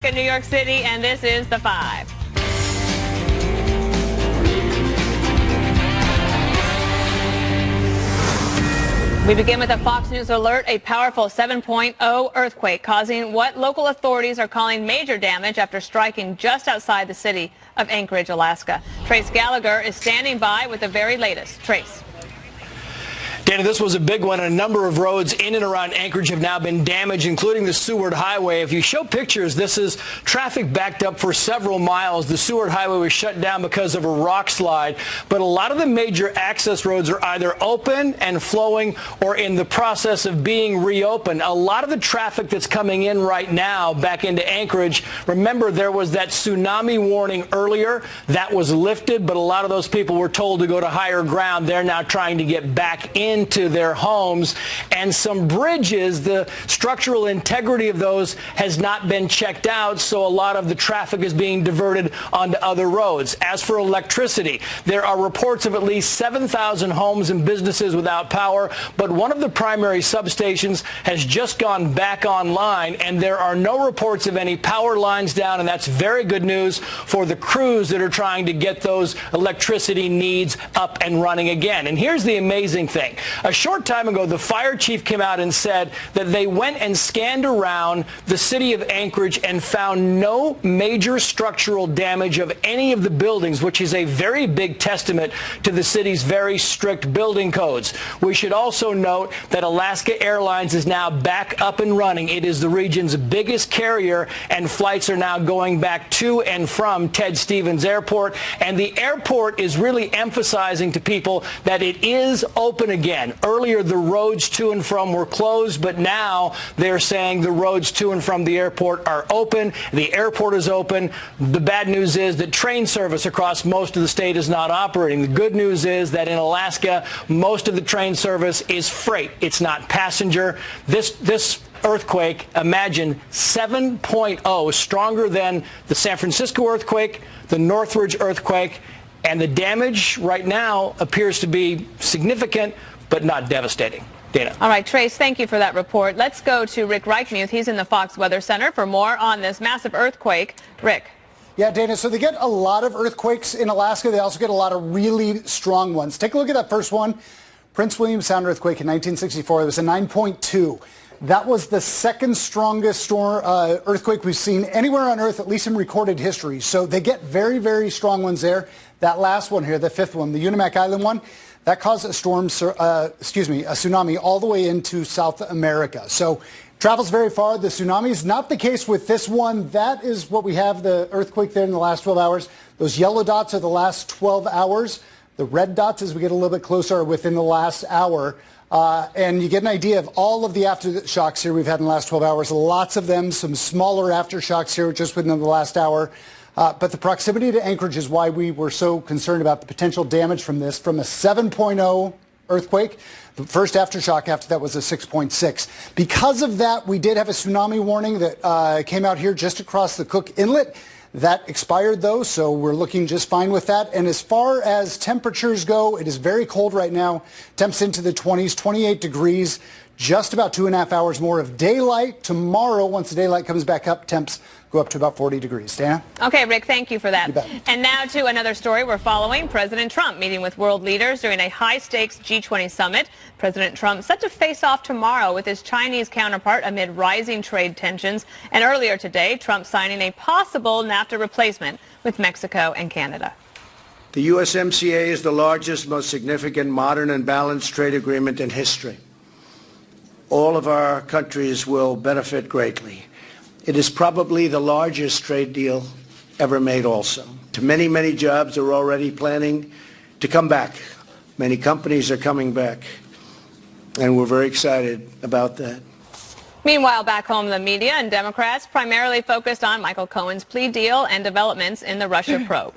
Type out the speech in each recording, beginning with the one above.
in New York City, and this is The 5. We begin with a Fox News alert. A powerful 7.0 earthquake causing what local authorities are calling major damage after striking just outside the city of Anchorage, Alaska. Trace Gallagher is standing by with the very latest. Trace. Dana, this was a big one. A number of roads in and around Anchorage have now been damaged, including the Seward Highway. If you show pictures, this is traffic backed up for several miles. The Seward Highway was shut down because of a rock slide. But a lot of the major access roads are either open and flowing or in the process of being reopened. A lot of the traffic that's coming in right now back into Anchorage, remember there was that tsunami warning earlier. That was lifted, but a lot of those people were told to go to higher ground. They're now trying to get back into their homes, and some bridges, the structural integrity of those has not been checked out, so a lot of the traffic is being diverted onto other roads. As for electricity, there are reports of at least 7,000 homes and businesses without power, but one of the primary substations has just gone back online, and there are no reports of any power lines down, and that's very good news for the crews that are trying to get those electricity needs up and running again. And here's the amazing thing. A short time ago, the fire chief came out and said that they went and scanned around the city of Anchorage and found no major structural damage of any of the buildings, which is a very big testament to the city's very strict building codes. We should also note that Alaska Airlines is now back up and running. It is the region's biggest carrier, and flights are now going back to and from Ted Stevens Airport. And the airport is really emphasizing to people that it is open again. Earlier, the roads to and from were closed, but now they're saying the roads to and from the airport are open. The airport is open. The bad news is that train service across most of the state is not operating. The good news is that in Alaska, most of the train service is freight. It's not passenger. This earthquake, imagine 7.0, stronger than the San Francisco earthquake, the Northridge earthquake, and the damage right now appears to be significant, but not devastating. Dana. All right, Trace, thank you for that report. Let's go to Rick Reichmuth. He's in the Fox Weather Center for more on this massive earthquake. Rick. Yeah, Dana, so they get a lot of earthquakes in Alaska. They also get a lot of really strong ones. Take a look at that first one. Prince William Sound earthquake in 1964. It was a 9.2. That was the second strongest earthquake we've seen anywhere on Earth, at least in recorded history. So they get very, very strong ones there. That last one here, the fifth one, the Unimak Island one, that caused a tsunami all the way into South America. So travels very far. The tsunami is not the case with this one. That is what we have, the earthquake there in the last 12 hours. Those yellow dots are the last 12 hours. The red dots, as we get a little bit closer, are within the last hour. And you get an idea of all of the aftershocks here we've had in the last 12 hours. Lots of them, some smaller aftershocks here just within the last hour. But the proximity to Anchorage is why we were so concerned about the potential damage from this, from a 7.0 earthquake. The first aftershock after that was a 6.6. Because of that, we did have a tsunami warning that came out here just across the Cook Inlet. That expired, though, so we're looking just fine with that. And as far as temperatures go, it is very cold right now. Temps into the 20s, 28 degrees, just about 2.5 hours more of daylight. Tomorrow, once the daylight comes back up, temps go up to about 40 degrees. Dana? Okay, Rick, thank you for that. You bet. And now to another story we're following. President Trump meeting with world leaders during a high-stakes G20 summit. President Trump set to face off tomorrow with his Chinese counterpart amid rising trade tensions. And earlier today, Trump signing a possible NAFTA replacement with Mexico and Canada. The USMCA is the largest, most significant, modern and balanced trade agreement in history. All of our countries will benefit greatly. It is probably the largest trade deal ever made also. Many, many jobs are already planning to come back. Many companies are coming back. And we're very excited about that. Meanwhile, back home, the media and Democrats primarily focused on Michael Cohen's plea deal and developments in the Russia probe.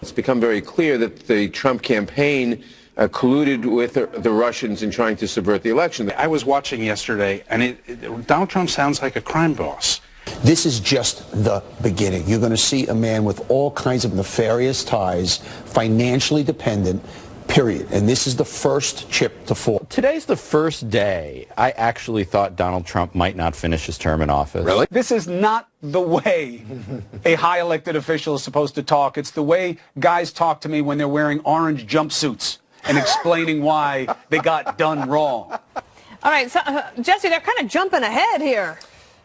It's become very clear that the Trump campaign colluded with the Russians in trying to subvert the election. I was watching yesterday, and Donald Trump sounds like a crime boss. This is just the beginning. You're going to see a man with all kinds of nefarious ties, financially dependent, period. And this is the first chip to fall. Today's the first day I actually thought Donald Trump might not finish his term in office. Really? This is not the way a high elected official is supposed to talk. It's the way guys talk to me when they're wearing orange jumpsuits and explaining why they got done wrong. All right, so, Jesse, they're kind of jumping ahead here.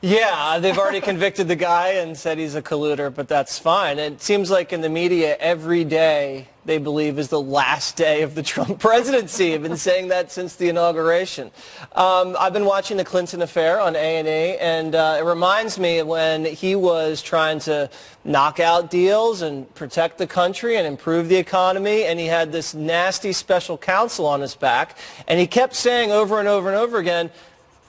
Yeah, they've already convicted the guy and said he's a colluder, but that's fine. And it seems like in the media every day they believe is the last day of the Trump presidency. I've been saying that since the inauguration. I've been watching the Clinton affair on A&E, and it reminds me when he was trying to knock out deals and protect the country and improve the economy, and he had this nasty special counsel on his back, and he kept saying over and over and over again,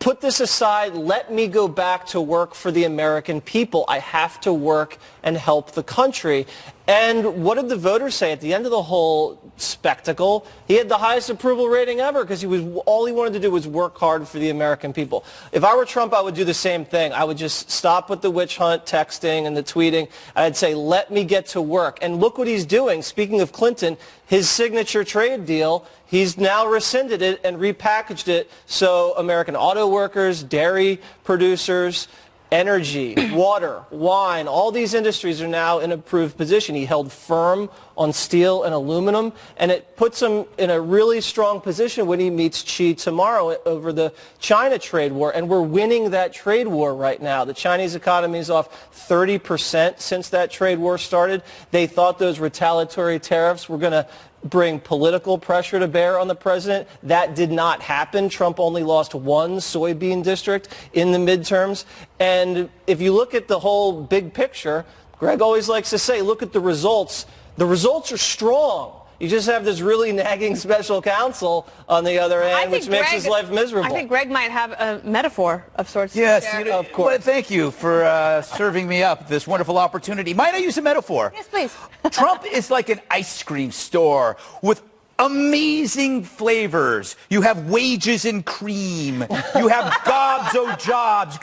put this aside, let me go back to work for the American people. I have to work and help the country. And what did the voters say at the end of the whole spectacle? He had the highest approval rating ever because all he wanted to do was work hard for the American people. If I were Trump, I would do the same thing. I would just stop with the witch hunt texting and the tweeting. I'd say, let me get to work. And look what he's doing. Speaking of Clinton, his signature trade deal, he's now rescinded it and repackaged it so American auto workers, dairy producers, energy, water, wine, all these industries are now in an improved position. He held firm on steel and aluminum, and it puts him in a really strong position when he meets Xi tomorrow over the China trade war, and we're winning that trade war right now. The Chinese economy is off 30% since that trade war started. They thought those retaliatory tariffs were going to bring political pressure to bear on the president. That did not happen. Trump only lost one soybean district in the midterms. And if you look at the whole big picture, Greg always likes to say, look at the results. The results are strong. You just have this really nagging special counsel on the other end, which makes his life miserable. I think Greg might have a metaphor of sorts. Yes, of course. Well, thank you for serving me up this wonderful opportunity. Might I use a metaphor? Yes, please. Trump is like an ice cream store with amazing flavors. You have wages and cream. You have gobzo jobs.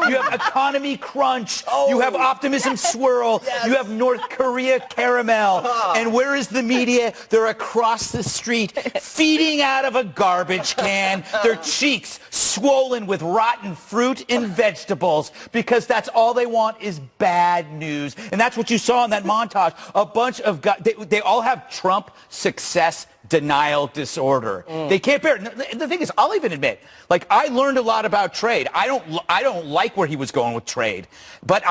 You have economy crunch. You have optimism swirl. You have North Korea caramel. And where is the media? They're across the street feeding out of a garbage can. Their cheeks swollen with rotten fruit and vegetables because that's all they want is bad news. And that's what you saw in that montage. A bunch of guys, they all have Trump success denial disorder. They can't bear it. The thing is, I'll even admit, like, I learned a lot about trade. I don't like where he was going with trade, but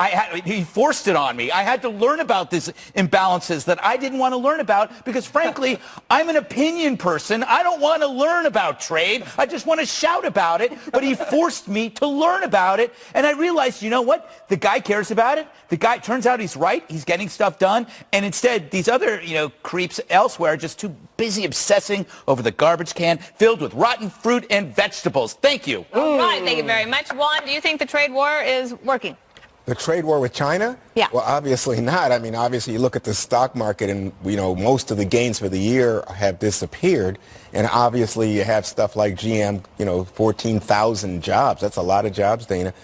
he forced it on me. I had to learn about these imbalances that I didn't want to learn about because, frankly, I'm an opinion person. I don't want to learn about trade. I just want to shout about it, but he forced me to learn about it, and I realized, you know what? The guy cares about it. The guy, turns out he's right. He's getting stuff done, and instead, these other, creeps elsewhere are just too busy obsessing over the garbage can filled with rotten fruit and vegetables. Thank you. All right, thank you very much. Juan, do you think the trade war is working? The trade war with China? Yeah. Well, obviously not. I mean, obviously you look at the stock market and, most of the gains for the year have disappeared. And obviously you have stuff like GM, 14,000 jobs. That's a lot of jobs, Dana.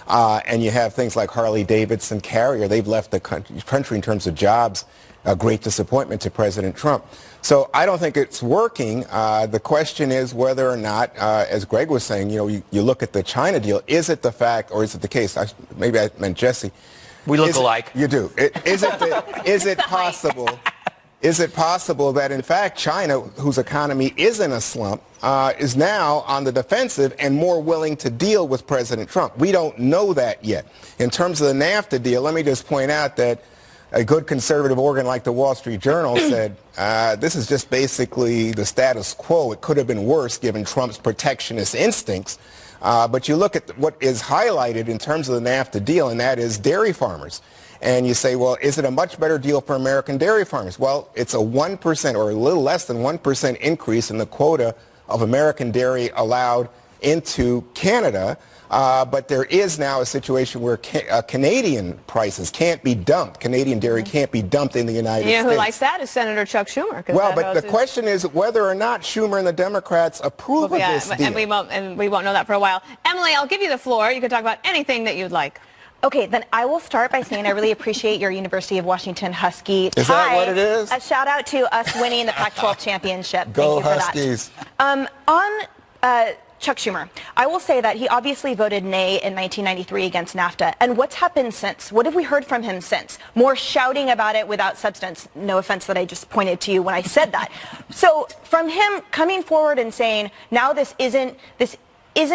And you have things like Harley-Davidson, Carrier. They've left the country in terms of jobs. A great disappointment to President Trump. So I don't think it's working. The question is whether or not, as Greg was saying, you look at the China deal, is it the fact, or is it the case, maybe I meant Jesse. We look alike. You do. Is it possible that, in fact, China, whose economy is in a slump, is now on the defensive and more willing to deal with President Trump? We don't know that yet. In terms of the NAFTA deal, let me just point out that a good conservative organ like the Wall Street Journal said, this is just basically the status quo. It could have been worse given Trump's protectionist instincts. But you look at what is highlighted in terms of the NAFTA deal, and that is dairy farmers. And you say, well, is it a much better deal for American dairy farmers? Well, it's a 1% or a little less than 1% increase in the quota of American dairy allowed into Canada. But there is now a situation where Canadian prices can't be dumped. Canadian dairy can't be dumped in the United States. You know who likes that is Senator Chuck Schumer. Well, but the question is whether or not Schumer and the Democrats approve of this deal. And we won't know that for a while. Emily, I'll give you the floor. You can talk about anything that you'd like. Okay, then I will start by saying I really appreciate your University of Washington Husky tie. Is that what it is? A shout out to us winning the Pac-12 championship. Go Thank you Huskies. for that. On Chuck Schumer, I will say that he obviously voted nay in 1993 against NAFTA. And what's happened since? What have we heard from him since? More shouting about it without substance. No offense that I just pointed to you when I said that. So from him coming forward and saying, now this isn't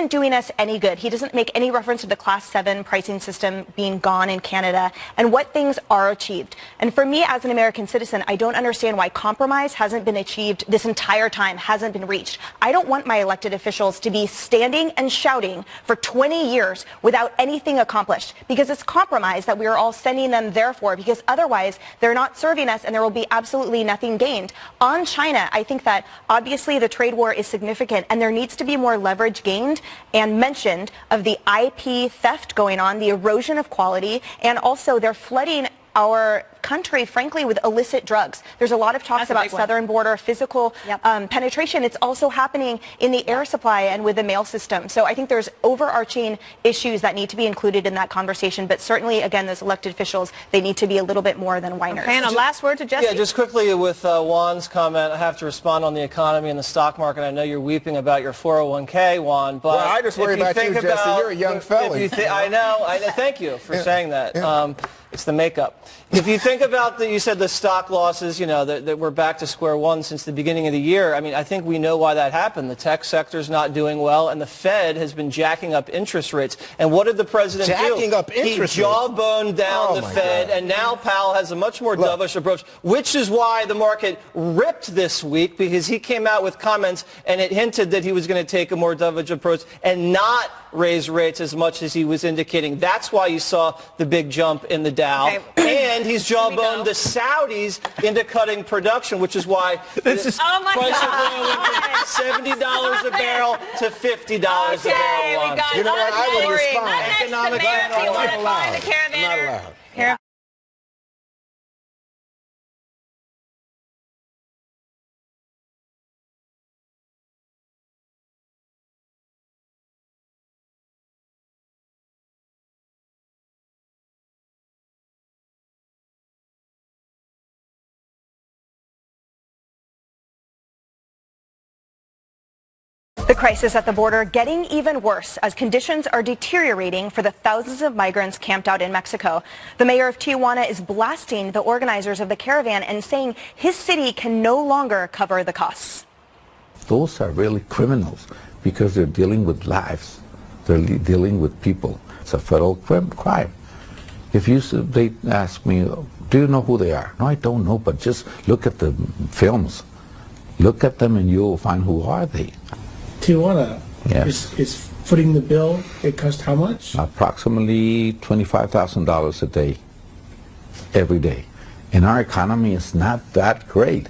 doing us any good. He doesn't make any reference to the Class 7 pricing system being gone in Canada and what things are achieved. And for me as an American citizen, I don't understand why compromise hasn't been achieved this entire time, hasn't been reached. I don't want my elected officials to be standing and shouting for 20 years without anything accomplished, because it's compromise that we are all sending them there for, because otherwise they're not serving us and there will be absolutely nothing gained. On China, I think that obviously the trade war is significant and there needs to be more leverage gained and mentioned of the IP theft going on, the erosion of quality, and also they're flooding our country, frankly, with illicit drugs. There's a lot of talks about southern border physical penetration. It's also happening in the air supply and with the mail system. So I think there's overarching issues that need to be included in that conversation. But certainly, again, those elected officials, they need to be a little bit more than whiners. Okay, and a last word to Jesse. Yeah, just quickly with Juan's comment, I have to respond on the economy and the stock market. I know you're weeping about your 401k, Juan, but well, I just worry about you, Jesse. You're a young fella. I know. Thank you for saying that. Yeah. It's the makeup. If you think about you said the stock losses, you know, that we're back to square one since the beginning of the year. I mean, I think we know why that happened. The tech sector's not doing well, and the Fed has been jacking up interest rates. And what did the president do? Jacking up interest rates? He jawboned down the Fed, and now Powell has a much more dovish approach, which is why the market ripped this week, because he came out with comments, and it hinted that he was going to take a more dovish approach and not raise rates as much as he was indicating. That's why you saw the big jump in the Dow. Okay. And he's jawboned the Saudis into cutting production, which is why price of oil went from $70 a barrel to $50 a barrel. You know what? I would respond. Economic I'm not allowed. The crisis at the border getting even worse as conditions are deteriorating for the thousands of migrants camped out in Mexico. The mayor of Tijuana is blasting the organizers of the caravan and saying his city can no longer cover the costs. Those are really criminals because they're dealing with lives. They're dealing with people. It's a federal crime. If they ask me, do you know who they are? No, I don't know, but just look at the films. Look at them and you'll find who are they. Tijuana is footing the bill. It cost how much? Approximately $25,000 a day, every day. And our economy is not that great.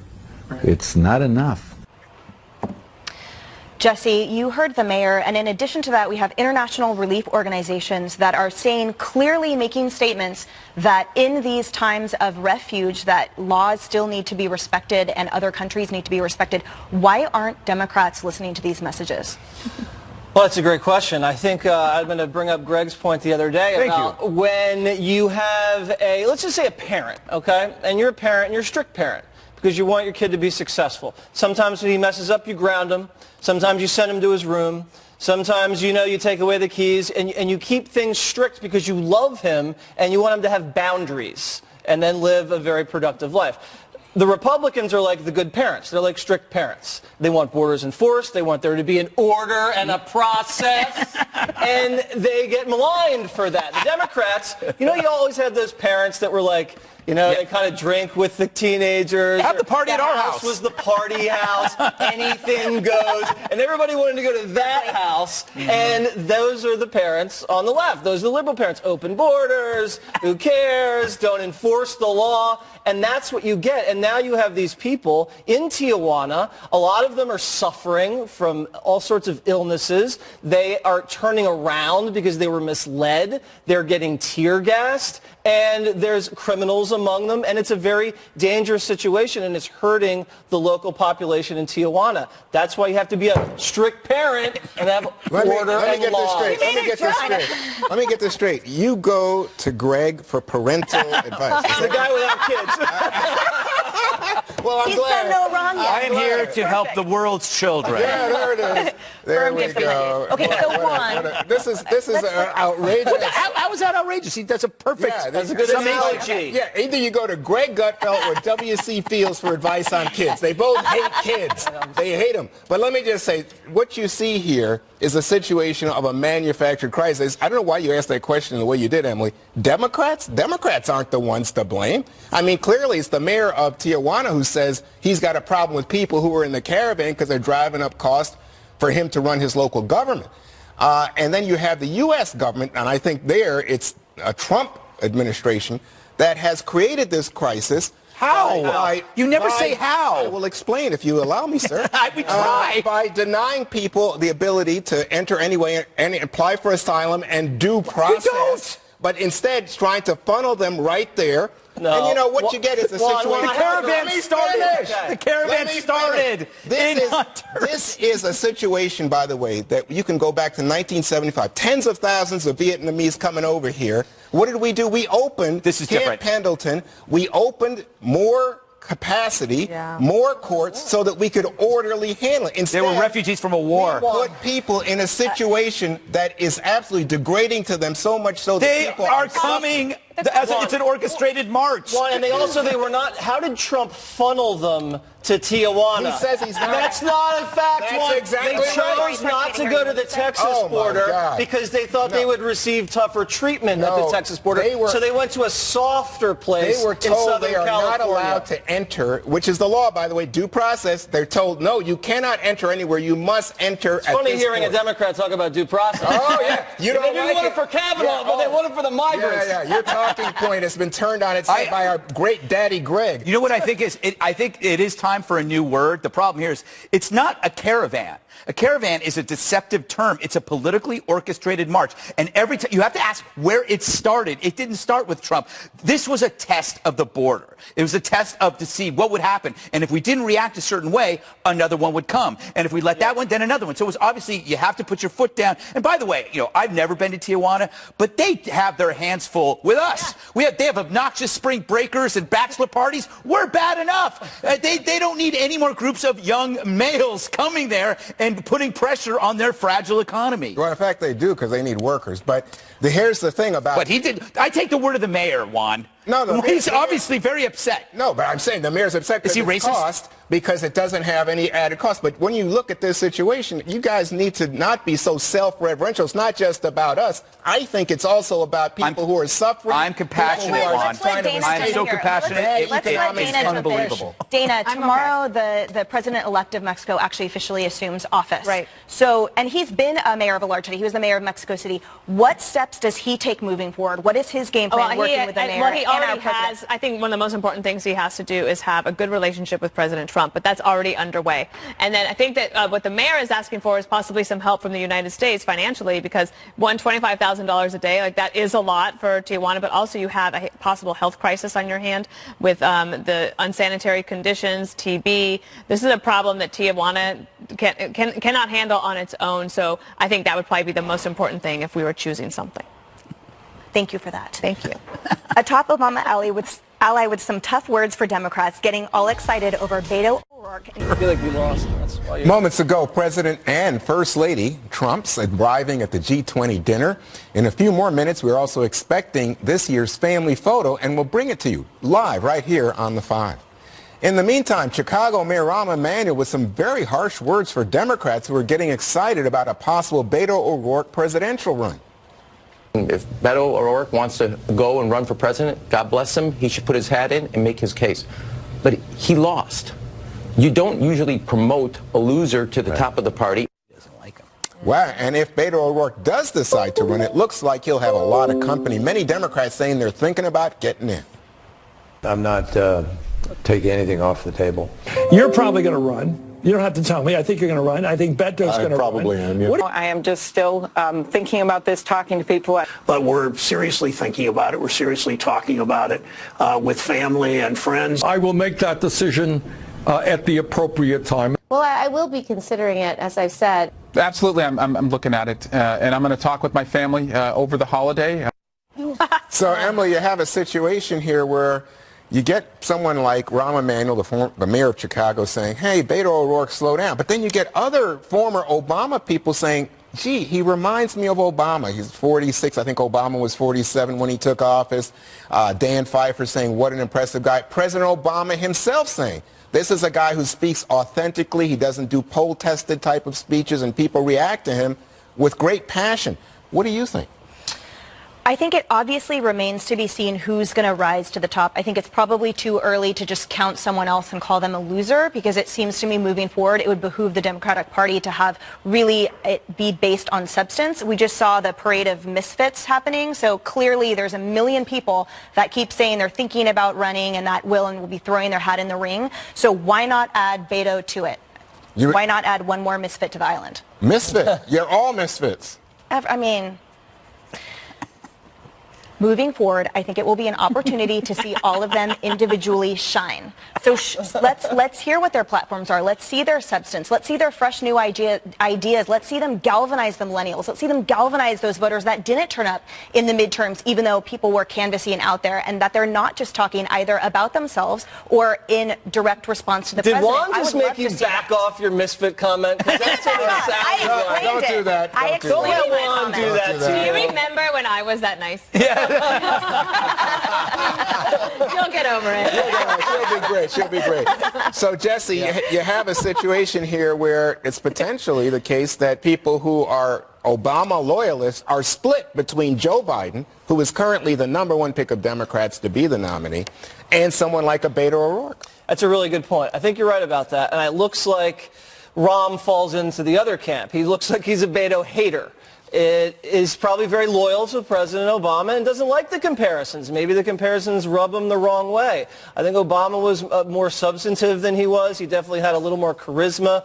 Right. It's not enough. Jesse, you heard the mayor, and in addition to that, we have international relief organizations that are saying, clearly making statements that in these times of refuge, that laws still need to be respected and other countries need to be respected. Why aren't Democrats listening to these messages? Well, that's a great question. I think I'm going to bring up Greg's point the other day about when you have let's just say a parent, okay? And you're a parent, and you're a strict parent, because you want your kid to be successful. Sometimes when he messes up, you ground him. Sometimes you send him to his room. Sometimes, you know, you take away the keys, and you keep things strict because you love him and you want him to have boundaries and then live a very productive life. The Republicans are like the good parents. They're like strict parents. They want borders enforced. They want there to be an order and a process. And they get maligned for that. The Democrats, you know, you always had those parents that were like, you know, they kind of drink with the teenagers. Have the party at our house. Was the party house. Anything goes. And everybody wanted to go to that house. And those are the parents on the left. Those are the liberal parents. Open borders. Who cares? Don't enforce the law. And that's what you get. And now you have these people in Tijuana. A lot of them are suffering from all sorts of illnesses. They are turning around because they were misled. They're getting tear gassed. and there's criminals among them, and it's a very dangerous situation, and it's hurting the local population in Tijuana. That's why you have to be a strict parent and have order and law. Let me get this straight. You go to Greg for parental advice. I'm the guy without kids. Well, I'm He's glad. done no wrong yet. I am here to help the world's children. Yeah, there it is. There Firm we gets the go. money. Okay, so Juan. This is outrageous. How is that outrageous? See, that's a perfect. Yeah, that's a good summation. analogy. Yeah, either you go to Greg Gutfeld or W.C. Fields for advice on kids. They both hate kids. They hate them. But let me just say, what you see here is a situation of a manufactured crisis. I don't know why you asked that question the way you did, Emily. Democrats aren't the ones to blame. I mean, clearly it's the mayor of Tijuana who says he's got a problem with people who are in the caravan because they're driving up costs for him to run his local government. And then you have the U.S. government, and I think there it's a Trump administration that has created this crisis. How? You never say how. I will explain if you allow me, sir. We try. By denying people the ability to enter anyway and apply for asylum and due process. But instead trying to funnel them right there. No. And you know what you get is a situation. The caravan started. The caravan started. This is a situation, by the way, that you can go back to 1975. Tens of thousands of Vietnamese coming over here. What did we do? We opened Camp Pendleton. We opened more capacity, more courts, so that we could orderly handle it. Instead, they were refugees from a war. We put people in a situation that is absolutely degrading to them, so much so that they people are coming. It's an orchestrated march. Well, and they were not. How did Trump funnel them to Tijuana? He says he's not. That's not a fact. That's exactly they chose not to go to the Texas border because they thought they would receive tougher treatment at the Texas border. So they went to a softer place. They were told in Southern they are California. not allowed to enter, which is the law, by the way, due process. They're told, no, you cannot enter anywhere. You must enter It's funny hearing a Democrat talk about due process. Oh, yeah. You don't they didn't want it for Kavanaugh, but they want it for the migrants. Yeah, your talking point has been turned on its head by our great daddy Greg. You know what I think is? I think it is time for a new word. The problem here is it's not a caravan. A caravan is a deceptive term. It's a politically orchestrated march. And every time you have to ask where it started. It didn't start with Trump. This was a test of the border. It was a test to see what would happen. And if we didn't react a certain way, another one would come. And if we let that one, then another one. So it was obviously you have to put your foot down. And by the way, I've never been to Tijuana, but they have their hands full with us. They have obnoxious spring breakers and bachelor parties. We're bad enough. They don't need any more groups of young males coming there and putting pressure on their fragile economy. Well, in fact, they do because they need workers. But here's the thing about... But he did... I take the word of the mayor, Juan. No, he's obviously very upset. No, but I'm saying the mayor's upset because it's cost, because it doesn't have any added cost. But when you look at this situation, you guys need to not be so self-referential. It's not just about us. I think it's also about people who are suffering. I'm compassionate, Juan. I'm so compassionate. Let's let Dana unbelievable. Dana, tomorrow the president-elect of Mexico actually officially assumes office. Right. So, and he's been a mayor of a large city. He was the mayor of Mexico City. What steps does he take moving forward? What is his game plan working with the mayor? Well, he already has. I think one of the most important things he has to do is have a good relationship with President Trump, but that's already underway. And then I think that what the mayor is asking for is possibly some help from the United States financially, because $25,000 a day, like that is a lot for Tijuana, but also you have a possible health crisis on your hand with the unsanitary conditions, TB. This is a problem that Tijuana cannot handle on its own. So I think that would probably be the most important thing if we were choosing something. Thank you for that. Thank you. A top Obama ally with some tough words for Democrats, getting all excited over Beto O'Rourke. I feel like we lost. That's why Moments ago, President and First Lady Trump's arriving at the G20 dinner. In a few more minutes, we're also expecting this year's family photo, and we'll bring it to you live right here on The 5. In the meantime, Chicago Mayor Rahm Emanuel with some very harsh words for Democrats who are getting excited about a possible Beto O'Rourke presidential run. If Beto O'Rourke wants to go and run for president, God bless him. He should put his hat in and make his case. But he lost. You don't usually promote a loser to the top of the party. He doesn't like him. Wow, and if Beto O'Rourke does decide to run, it looks like he'll have a lot of company. Many Democrats saying they're thinking about getting in. I'm not taking anything off the table. You're probably going to run. You don't have to tell me. I think you're going to run. I think Beto's going to run. I probably am, yeah. I am just still thinking about this, talking to people. But we're seriously thinking about it. We're seriously talking about it with family and friends. I will make that decision at the appropriate time. Well, I will be considering it, as I've said. Absolutely, I'm looking at it, and I'm going to talk with my family over the holiday. So, Emily, you have a situation here where you get someone like Rahm Emanuel, the mayor of Chicago, saying, hey, Beto O'Rourke, slow down. But then you get other former Obama people saying, gee, he reminds me of Obama. He's 46. I think Obama was 47 when he took office. Dan Pfeiffer saying, what an impressive guy. President Obama himself saying, this is a guy who speaks authentically. He doesn't do poll-tested type of speeches, and people react to him with great passion. What do you think? I think it obviously remains to be seen who's going to rise to the top. I think it's probably too early to just count someone else and call them a loser, because it seems to me moving forward it would behoove the Democratic Party to have really it be based on substance. We just saw the parade of misfits happening, so clearly there's a million people that keep saying they're thinking about running and that will be throwing their hat in the ring. So why not add Beto to it? Why not add one more misfit to the island? Misfit? You're all misfits. I mean, moving forward, I think it will be an opportunity to see all of them individually shine. So let's hear what their platforms are. Let's see their substance. Let's see their fresh new ideas. Let's see them galvanize the millennials. Let's see them galvanize those voters that didn't turn up in the midterms, even though people were canvassing out there, and that they're not just talking either about themselves or in direct response to the president. Did Juan just make you back off your misfit comment? That's what it sounds like. Don't do that. Don't let Juan do that to you. Do you remember when I was that nice? Yeah. You'll get over it. She'll be great. She'll be great. So, Jesse, you have a situation here where it's potentially the case that people who are Obama loyalists are split between Joe Biden, who is currently the #1 pick of Democrats to be the nominee, and someone like a Beto O'Rourke. That's a really good point. I think you're right about that. And it looks like Rahm falls into the other camp. He looks like he's a Beto hater. It is probably very loyal to President Obama and doesn't like the comparisons. Maybe the comparisons rub him the wrong way. I think Obama was more substantive than he was. He definitely had a little more charisma.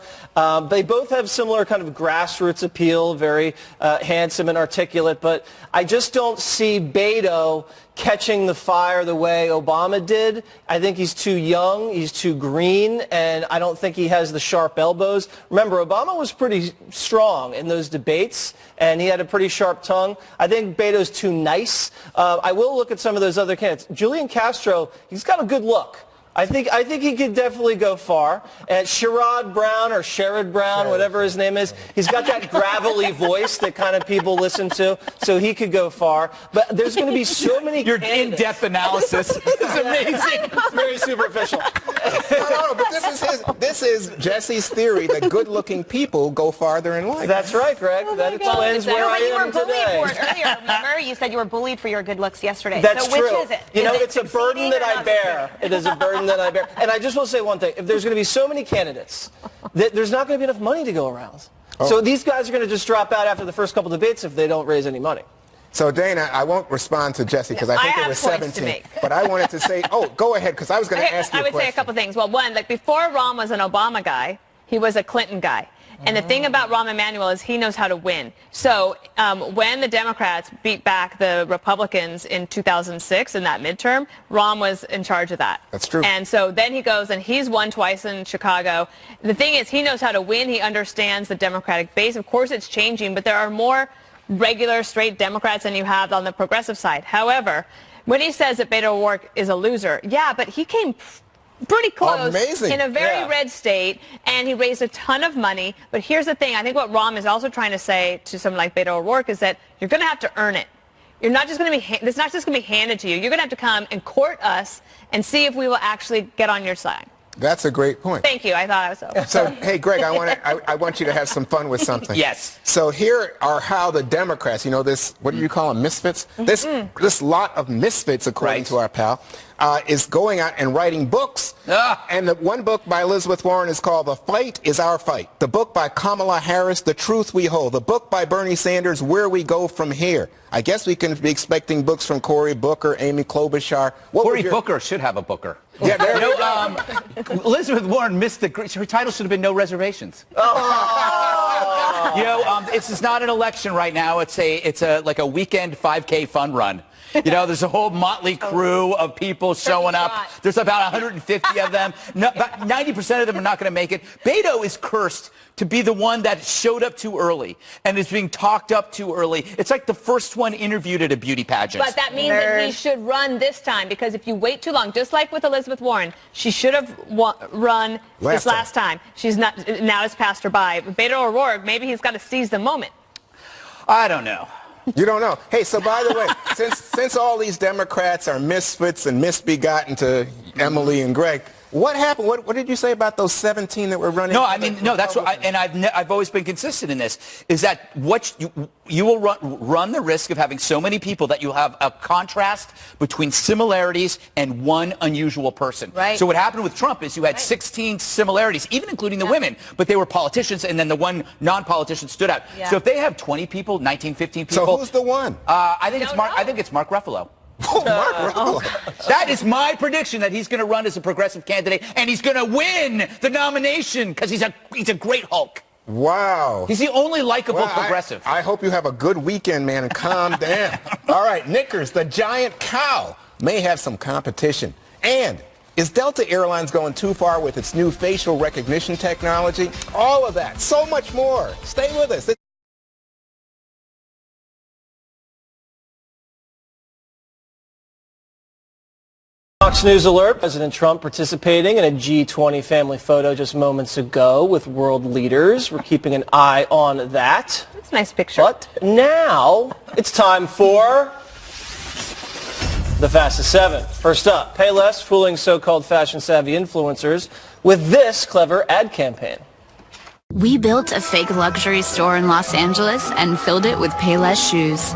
They both have similar kind of grassroots appeal, very handsome and articulate. But I just don't see Beto catching the fire the way Obama did. I think he's too young, he's too green, and I don't think he has the sharp elbows. Remember, Obama was pretty strong in those debates, and he had a pretty sharp tongue. I think Beto's too nice. I will look at some of those other candidates. Julian Castro, he's got a good look. I think he could definitely go far. And Sherrod Brown, or Sherrod Brown, whatever his name is, he's got that gravelly voice that kind of people listen to, so he could go far. But there's going to be so many Your in-depth analysis is amazing. It's very superficial. No, but this is Jesse's theory that good-looking people go farther in life. That's right, Greg. That explains where I am today. You were bullied for it earlier, remember? You said you were bullied for your good looks yesterday. That's so which true. is it? You know, Is it it's a burden that I bear. It is a burden that I bear. And I just will say one thing. If there's going to be so many candidates, there's not going to be enough money to go around. So these guys are going to just drop out after the first couple debates if they don't raise any money. So, Dana, I won't respond to Jesse because I think it was 17. But I wanted to say, go ahead, because I was going to ask you a question. I would say a couple things. Well, one, like before Rahm was an Obama guy, he was a Clinton guy. And the thing about Rahm Emanuel is he knows how to win. So when the Democrats beat back the Republicans in 2006 in that midterm, Rahm was in charge of that. That's true. And so then he goes and he's won twice in Chicago. The thing is he knows how to win. He understands the Democratic base. Of course it's changing, but there are more regular straight Democrats than you have on the progressive side. However, when he says that Beto O'Rourke is a loser, yeah, but he came pretty close in a very red state, and he raised a ton of money. But here's the thing. I think what Rahm is also trying to say to someone like Beto O'Rourke is that you're going to have to earn it. You're not just going to be, it's not just going to be handed to you. You're going to have to come and court us and see if we will actually get on your side. That's a great point. Thank you. I thought I was so. So, hey, Greg, I want you to have some fun with something. Yes. So here are how the Democrats, you know, this, what do you call them, misfits? This lot of misfits, according to our pal, is going out and writing books. And the one book by Elizabeth Warren is called The Fight Is Our Fight. The book by Kamala Harris, The Truth We Hold. The book by Bernie Sanders, Where We Go From Here. I guess we can be expecting books from Cory Booker, Amy Klobuchar. Cory Booker should have a Booker. Yeah, there you know, Elizabeth Warren missed her title should have been No Reservations. Oh. You know, this is not an election right now. It's like a weekend 5K fun run. You know, there's a whole motley crew of people showing up. There's about 150 of them. About 90% of them are not going to make it. Beto is cursed to be the one that showed up too early and is being talked up too early. It's like the first one interviewed at a beauty pageant. But that means that he should run this time, because if you wait too long, just like with Elizabeth Warren, she should have run this last time. She's not. Now it's passed her by. But Beto O'Rourke, maybe he's got to seize the moment. I don't know. You don't know. Hey, so by the way, since all these Democrats are misfits and misbegotten to Emily and Greg, what happened? What did you say about those 17 that were running? No, I mean, no, that's what I've always been consistent in this, is that what you will run the risk of having so many people that you have a contrast between similarities and one unusual person. Right. So what happened with Trump is you had 16 similarities, even including the women, but they were politicians, and then the one non-politician stood out. Yeah. So if they have 20 people, 19, 15 people. So who's the one? I think it's Mark Ruffalo. Oh, Mark Ruffalo. That is my prediction, that he's going to run as a progressive candidate, and he's going to win the nomination because he's a great Hulk. Wow. He's the only likable progressive. I hope you have a good weekend, man, and calm down. All right, Knickers, the giant cow, may have some competition. And is Delta Airlines going too far with its new facial recognition technology? All of that, so much more. Stay with us. Fox News alert, President Trump participating in a G20 family photo just moments ago with world leaders. We're keeping an eye on that. That's a nice picture. But now it's time for the Fastest 7. First up, pay less, fooling so-called fashion-savvy influencers with this clever ad campaign. We built a fake luxury store in Los Angeles and filled it with Payless shoes.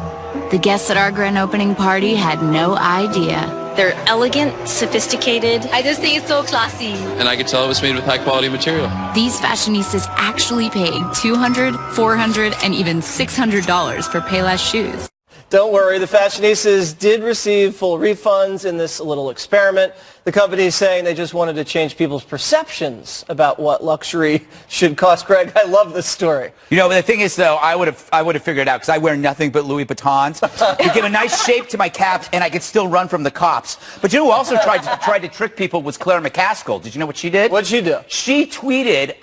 The guests at our grand opening party had no idea. They're elegant, sophisticated. I just think it's so classy. And I could tell it was made with high-quality material. These fashionistas actually paid $200, $400, and even $600 for Payless shoes. Don't worry, the fashionistas did receive full refunds in this little experiment. The company is saying they just wanted to change people's perceptions about what luxury should cost. Greg, I love this story. You know, the thing is, though, I would have figured it out, because I wear nothing but Louis Vuittons. You give a nice shape to my cap, and I could still run from the cops. But you know who also tried to trick people was Claire McCaskill. Did you know what she did? What'd she do? She tweeted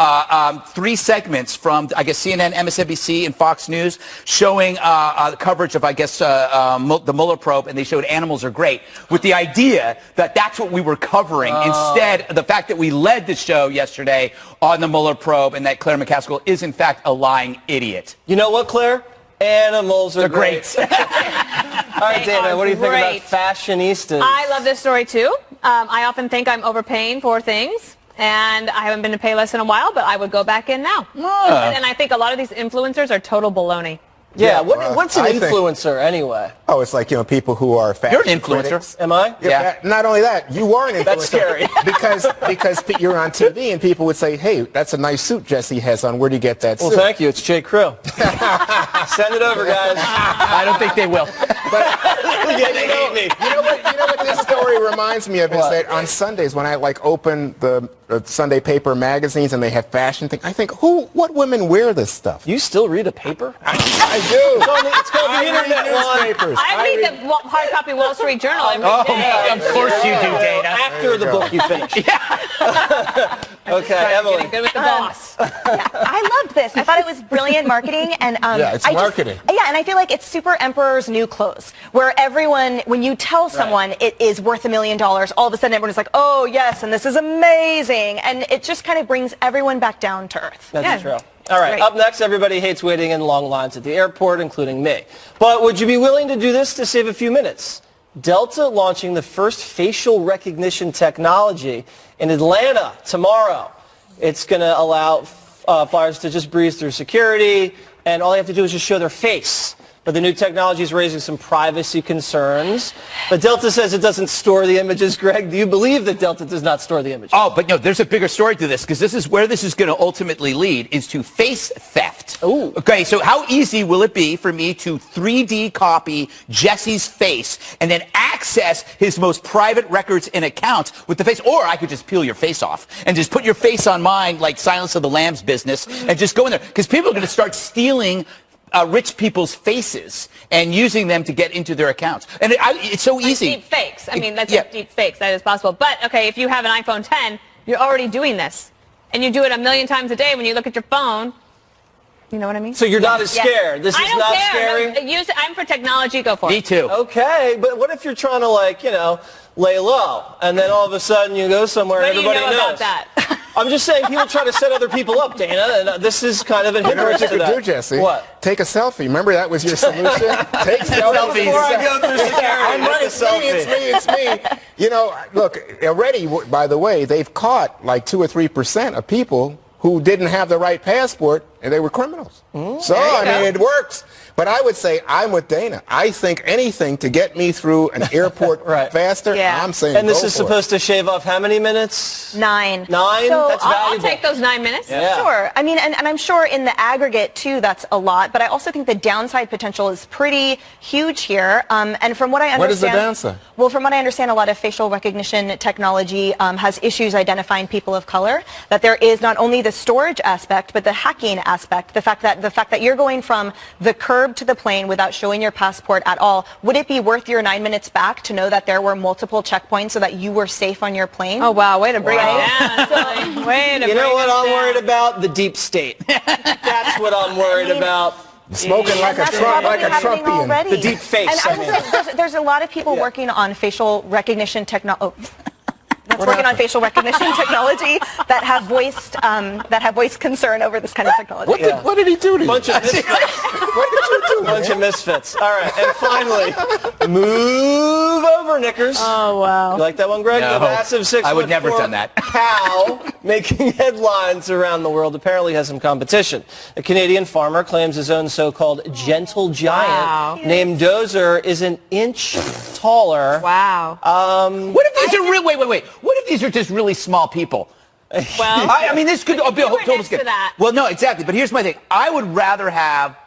3 segments from, I guess, CNN, MSNBC, and Fox News showing coverage of, I guess, the Mueller probe, and they showed animals are great, with the idea that that's what we were covering. Instead, the fact that we led the show yesterday on the Mueller probe, and that Claire McCaskill is, in fact, a lying idiot. You know what, Claire? Animals are great. All right, Dana, what do you think about fashionistas? I love this story, too. I often think I'm overpaying for things, and I haven't been to Payless in a while, but I would go back in now. And I think a lot of these influencers are total baloney. Yeah, what's an influencer anyway? Oh, it's like, you know, people who are fashion You're an influencer. critics. Am I? Yeah. Not only that, you are an influencer. That's scary. because you're on TV and people would say, hey, that's a nice suit Jesse has on. Where do you get that suit? Well, thank you. It's Jay Crew. Send it over, guys. I don't think they will. You know what this story reminds me of is that on Sundays when I open the Sunday paper magazines and they have fashion things, I think, what women wear this stuff? You still read a paper? I do. It's called the internet newspapers. I read the hard copy Wall Street Journal every day. Of course you do, Dana. After the book you finish. Okay, Emily. Getting good with the boss. I loved this. I thought it was brilliant marketing, and it's marketing. And I feel like it's super Emperor's New Clothes, where everyone, when you tell someone it is worth $1 million, all of a sudden everyone's like, oh yes, and this is amazing, and it just kind of brings everyone back down to earth. That's true. All right, up next, everybody hates waiting in long lines at the airport, including me. But would you be willing to do this to save a few minutes? Delta launching the first facial recognition technology in Atlanta tomorrow. It's going to allow flyers to just breeze through security, and all they have to do is just show their face. But the new technology is raising some privacy concerns. But Delta says it doesn't store the images. Greg, do you believe that Delta does not store the images? Oh, but no, there's a bigger story to this, because this is where this is going to ultimately lead, is to face theft. Ooh. Okay, so how easy will it be for me to 3D copy Jesse's face and then access his most private records and accounts with the face? Or I could just peel your face off and just put your face on mine like Silence of the Lambs business and just go in there. Because people are going to start stealing rich people's faces and using them to get into their accounts. And it's so easy. Deep fakes. I mean, that's deep fakes. That is possible. But, okay, if you have an iPhone 10, you're already doing this. And you do it a million times a day when you look at your phone. You know what I mean? So you're not as scared. This is not scary? No, I'm for technology. Go for it. Me too. Okay, but what if you're trying to, like, you know, lay low, and then all of a sudden you go somewhere and everybody knows? About that? I'm just saying people try to set other people up, Dana, and this is kind of an hindrance to that. You know what you could do, Jesse? What? Take a selfie. Remember that was your solution? Take selfies. Before I go through security, it's me. You know, look, already, by the way, they've caught like 2 or 3% of people who didn't have the right passport, and they were criminals. So, I mean, it works. But I would say I'm with Dana. I think anything to get me through an airport faster, I'm saying And this go is for supposed to shave off how many minutes? 9. 9? So That's I'll valuable. take those 9 minutes. Yeah. Sure. I mean, and I'm sure in the aggregate, too, that's a lot. But I also think the downside potential is pretty huge here. And from what I understand... What is the downside? Well, from what I understand, a lot of facial recognition technology has issues identifying people of color. That there is not only the storage aspect, but the hacking aspect. The fact that you're going from the curb to the plane without showing your passport at all. Would it be worth your 9 minutes back to know that there were multiple checkpoints so that you were safe on your plane? Oh, wow. Way to bring it down. So, way to You know what I'm down. worried about? The deep state. That's what I'm worried about. Smoking like a Trumpian. Already. The deep face. And I will say, there's a lot of people working on facial recognition technology. Working on facial recognition technology that have voiced concern over this kind of technology. What did he do to you? Bunch of misfits. What did you do? Bunch of misfits. All right, and finally, move over, Knickers. Oh, wow. You like that one, Greg? No, the massive 6'4" I would never have done that. cow making headlines around the world apparently has some competition. A Canadian farmer claims his own so-called gentle giant named Dozer is an inch taller. Wow. What if these are real? Wait. What if these are just really small people? Well, I mean, this could be a total next to that. Well, no, exactly. But here's my thing. I would rather have,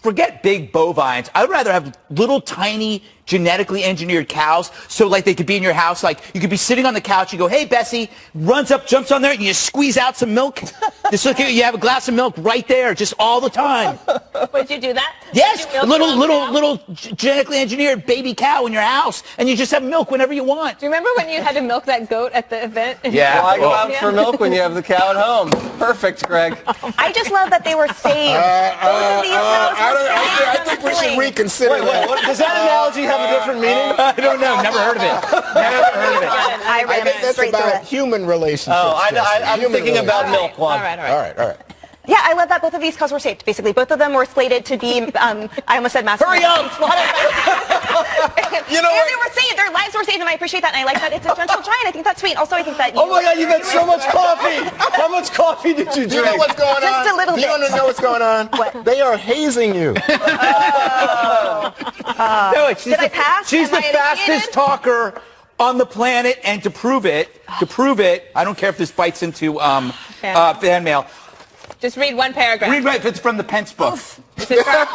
forget big bovines. I would rather have little tiny genetically engineered cows, so like they could be in your house. Like you could be sitting on the couch, you go, "Hey, Bessie," runs up, jumps on there, and you squeeze out some milk. Just look at you have a glass of milk right there, just all the time. Would you do that? Yes, Would you milk your own cow? little genetically engineered baby cow in your house, and you just have milk whenever you want. Do you remember when you had to milk that goat at the event? Yeah. Why go out for milk when you have the cow at home? Perfect, Greg. I just love that they were saved. Both of these cows were saved. I think we should reconsider that. Does that analogy have a different meaning? I don't know. Never heard of it. Never heard of it. I ran think that's straight through about it. human relationships. Oh, I'm Human thinking about relationships. milk one. All right. Yeah, I love that both of these cows were saved, basically. Both of them were slated to be, I almost said massacred. Hurry up! You know and what? they were saved. Their lives were saved, and I appreciate that, and I like that it's a gentle giant. I think that's sweet. Also, I think that Oh my God, you've had so much coffee. How much coffee did you drink? Do you know what's going on? Just a little Do you bit. know what's going on? What? They are hazing you. No, she's Did I pass? She's Am the I fastest initiated? talker on the planet, and to prove it, I don't care if this bites into fan mail. Just read one paragraph. Read right, it's from the Pence book. This is Charlotte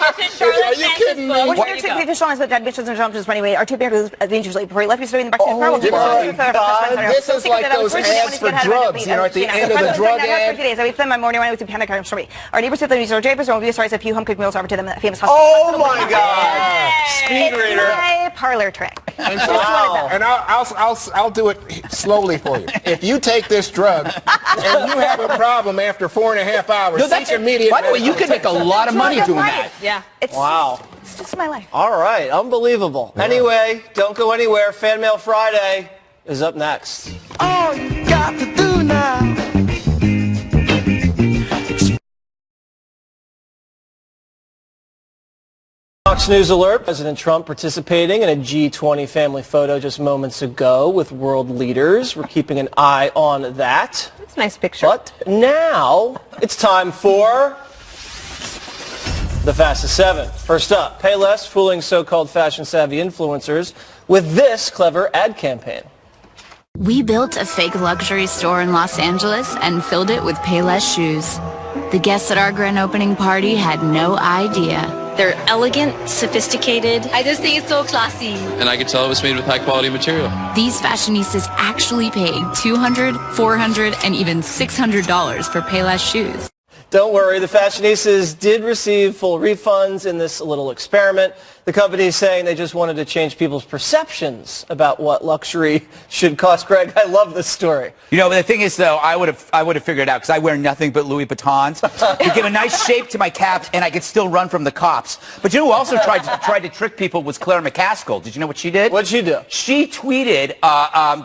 Are you Pence's kidding me? book. Which Here are you two go. previous songs that Dad Mitchell's and Jumps running are two pairs dangerously before he left me studying the back Oh, my God. This is like those ads for drugs, you know, at the end of the drug ad. I wait for them my morning when I was in panic. I'm sorry. Our neighbors with them, these are drapers, and we'll be sorry if a few home cooked meals over to them at that famous hospital. Oh my God. Speed It's reader. my parlor trick. And, Wow. and I'll do it slowly for you. If you take this drug and you have a problem after 4.5 hours, No, that's seek immediate by the way, you can make a lot of money doing that. Yeah. Wow. It's just my life. All right, unbelievable. Anyway, don't go anywhere. Fan Mail Friday is up next. All you got to do now. Fox News alert, President Trump participating in a G20 family photo just moments ago with world leaders. We're keeping an eye on that. That's a nice picture. But now it's time for The fastest 7. First up, Payless fooling so-called fashion-savvy influencers with this clever ad campaign. We built a fake luxury store in Los Angeles and filled it with Payless shoes. The guests at our grand opening party had no idea. They're elegant, sophisticated. I just think it's so classy. And I could tell it was made with high-quality material. These fashionistas actually paid $200, $400, and even $600 for Payless shoes. Don't worry, the fashionistas did receive full refunds in this little experiment. The company is saying they just wanted to change people's perceptions about what luxury should cost. Greg, I love this story. You know, the thing is, though, I would have figured it out because I wear nothing but Louis Vuittons. To give a nice shape to my cap, and I could still run from the cops. But you know who also tried to trick people was Claire McCaskill. Did you know what she did? What'd she do? She tweeted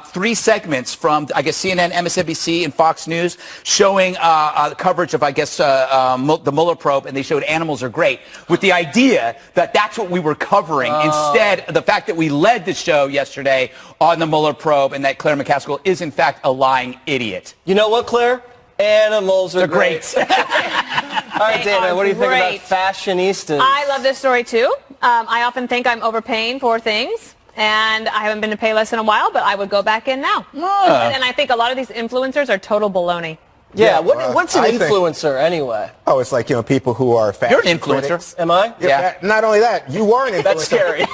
3 segments from, I guess, CNN, MSNBC, and Fox News showing coverage of, I guess, the Mueller probe, and they showed animals are great, with the idea that that's what we were covering. Instead, the fact that we led the show yesterday on the Mueller probe and that Claire McCaskill is, in fact, a lying idiot. You know what, Claire? Animals are great. All right, Dana, what do you think about fashionistas? I love this story, too. I often think I'm overpaying for things. And I haven't been to Payless in a while, but I would go back in now. And I think a lot of these influencers are total baloney. Yeah, what's an influencer anyway? Oh, it's like, people who are fashion You're an influencer. critics. Am I? Yeah. Not only that, you are an influencer. That's scary.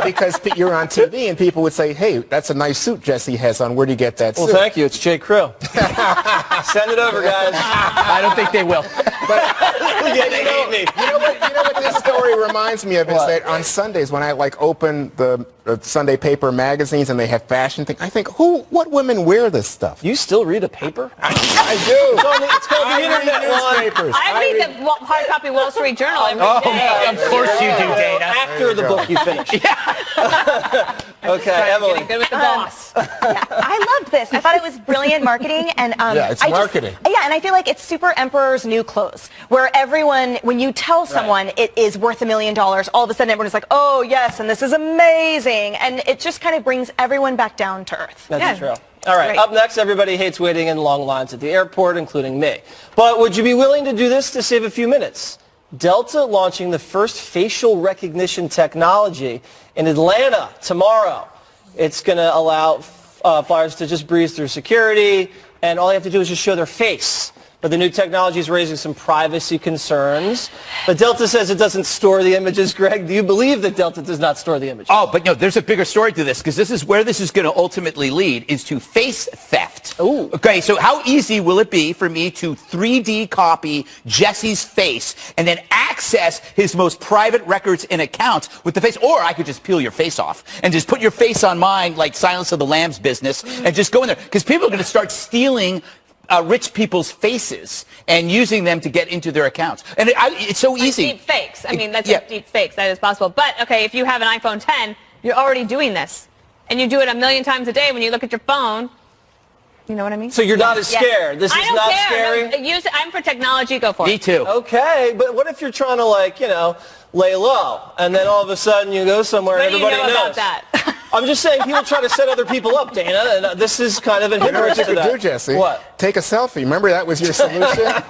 because you're on TV and people would say, hey, that's a nice suit Jesse has on. Where do you get that suit? Well, thank you. It's J. Crew. Send it over, guys. I don't think they will. You know what this story reminds me of is that on Sundays when I open the Sunday paper magazines and they have fashion things, I think, what women wear this stuff? You still read a paper? I do. It's called the internet newspapers. I read the hard copy Wall Street Journal every day. Of course you do, Dana. After the book you finish. Okay, Emily. Getting good with the boss. I loved this. I thought it was brilliant marketing, and it's marketing. And I feel like it's super Emperor's New Clothes, where everyone, when you tell someone it is worth $1 million, all of a sudden everyone's like, oh yes, and this is amazing, and it just kind of brings everyone back down to earth. That's true. All right, up next, everybody hates waiting in long lines at the airport, including me. But would you be willing to do this to save a few minutes? Delta launching the first facial recognition technology in Atlanta tomorrow. It's going to allow flyers to just breeze through security, and all they have to do is just show their face. But the new technology is raising some privacy concerns. But Delta says it doesn't store the images. Greg, do you believe that Delta does not store the images? Oh, but no, there's a bigger story to this, because this is where this is going to ultimately lead, is to face theft. Ooh. Okay, so how easy will it be for me to 3D copy Jesse's face and then access his most private records and accounts with the face? Or I could just peel your face off and just put your face on mine like Silence of the Lambs business and just go in there. Because people are going to start stealing rich people's faces and using them to get into their accounts. And it's so easy. Deep fakes. I mean, that's deep fakes. That is possible. But, okay, if you have an iPhone 10, you're already doing this. And you do it 1,000,000 times a day when you look at your phone. You know what I mean? So you're not as scared. This is not scary? No, use it. I'm for technology. Go for it. Me too. Okay, but what if you're trying to, lay low, and then all of a sudden you go somewhere and everybody knows? About that? I'm just saying people try to set other people up, Dana, and this is kind of an hindrance to that. You know what you could do, Jesse? What? Take a selfie. Remember that was your solution?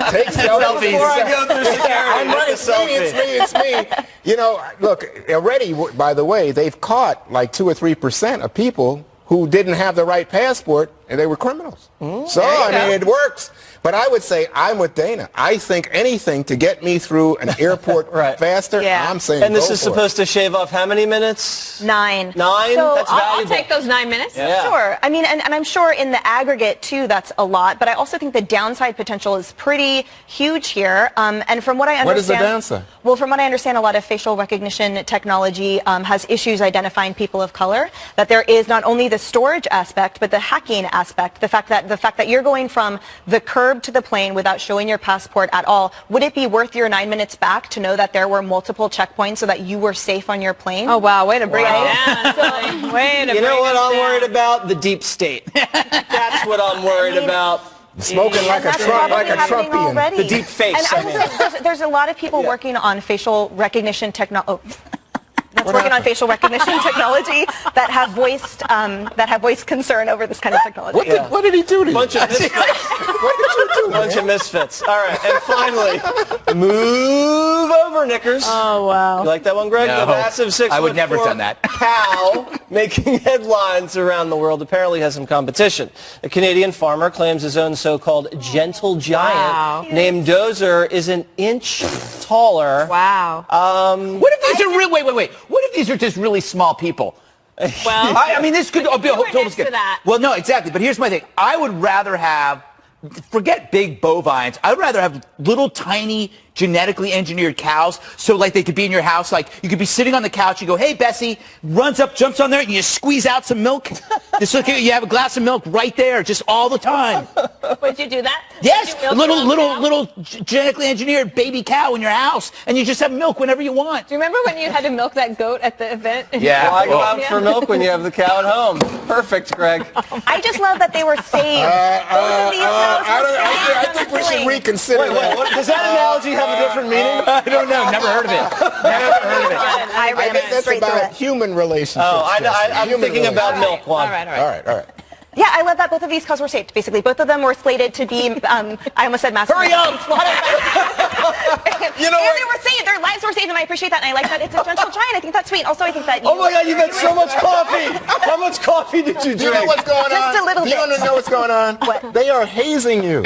Take selfies. Before I go through security, I'm right. It's me. Look, already, by the way, they've caught like 2 or 3% of people who didn't have the right passport, and they were criminals. So, it works. But I would say I'm with Dana. I think anything to get me through an airport faster, I'm saying And this is supposed to shave off how many minutes? 9. 9? So that's I'll take those 9 minutes. Yeah. Sure. I mean, and I'm sure in the aggregate, too, that's a lot. But I also think the downside potential is pretty huge here. And from what I understand... What is the downside? Well, from what I understand, a lot of facial recognition technology has issues identifying people of color. That there is not only the storage aspect, but the hacking aspect. The fact that you're going from the curb to the plane without showing your passport at all. Would it be worth your 9 minutes back to know that there were multiple checkpoints so that you were safe on your plane? Oh, wow. Way to bring it down. You know what I'm worried about? The deep state. That's what I'm worried about. Smoking like a Trumpian. The deep face. And I will say, there's a lot of people working on facial recognition technology. Facial recognition technology that have voiced concern over this kind of technology. What did he do to you? Bunch of misfits. What did you do? Bunch of misfits. All right, and finally, move over cover knickers. Oh, wow. You like that one, Greg? No. The massive 6'4" I would never have done that. cow making headlines around the world apparently has some competition. A Canadian farmer claims his own so-called gentle giant named Dozer is an inch taller. Wow. What if these are real? Wait. What if these are just really small people? Well, I mean, this could be a total next skip. to that. Well, no, exactly. But here's my thing. I would rather have, forget big bovines. I would rather have little tiny genetically engineered cows, so like they could be in your house. Like you could be sitting on the couch, you go, hey Bessie, runs up, jumps on there, and you squeeze out some milk. Just look at you have a glass of milk right there, just all the time. Would you do that? Yes, a little genetically engineered baby cow in your house, and you just have milk whenever you want. Do you remember when you had to milk that goat at the event? Yeah. Why go out for milk when you have the cow at home? Perfect, Greg. I just love that they were saved. Both of these cows were saved. I think we should reconsider that. Does that analogy have a different meaning? I don't know. Never heard of it. Never heard of it. I ran think that's straight through about it. human relationships. Oh, I'm Human thinking about milk one. All right. Yeah, I love that both of these cows were saved. Basically, both of them were slated to be, I almost said massive. Hurry up! You know and what? they were saved. Their lives were saved, and I appreciate that. And I like that it's a gentle giant. I think that's sweet. Also, I think that. Oh my God, you've had so much coffee. How much coffee did you drink? Do you know what's going on? Just a little Do you bit. know what's going on? What? They are hazing you.